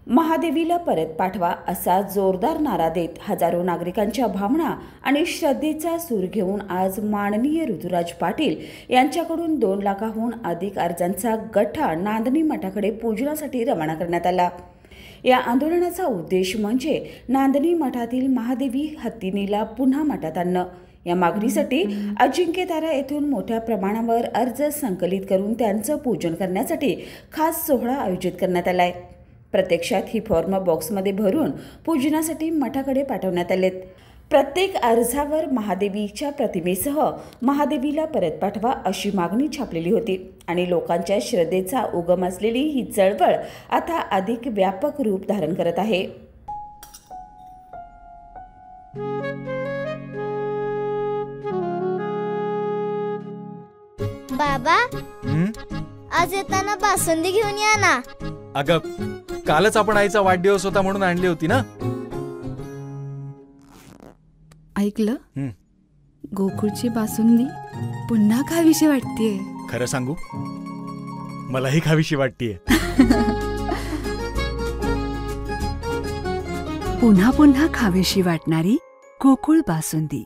महादेवीला परत पाठवा असा जोरदार नारा देत हजारो नागरिकांच्या भावना आणि श्रद्धेचा सूर घेऊन आज माननीय ऋतुराज पाटील यांच्याकडून 2 लाखाहून अधिक अर्जांचा गठ्ठा नांदणी मठाकडे पूजनासाठी रवाना करण्यात आला। या आंदोलनाचा उद्देश म्हणजे नांदणी मठातील महादेवी हत्तीनीला पुन्हा मठात आणणं। या मागणीसाठी अजिंक्यतारा येथून मोठ्या प्रमाणावर अर्ज संकलित करून त्यांचं पूजन करण्यासाठी खास सोहळा आयोजित करण्यात आला आहे। प्रत्यक्षात ही फॉर्म बॉक्समध्ये भरून पूजनासाठी मठाकडे पाठवण्यात आलेत। प्रत्येक अर्जावर महादेवीच्या प्रतिमेसह महादेवीला परत पाठवा अशी मागणी छापलेली होती आणि लोकांच्या श्रद्धेचा उगम असलेली ही चळवळ आता अधिक व्यापक रूप धारण करत आहे। बाबा, आज येताना बासुंदी घेऊन या ना। अगं, कालच आपण आईचा वाढदिवस होता म्हणून आणली होती ना। ऐकलं, गोकुळची बासुंदी पुन्हा खावीशी वाटतेय। खरं सांगू, मलाही खावीशी वाटतेय। पुन्हा पुन्हा खावीशी वाटणारी गोकुळ बासुंदी।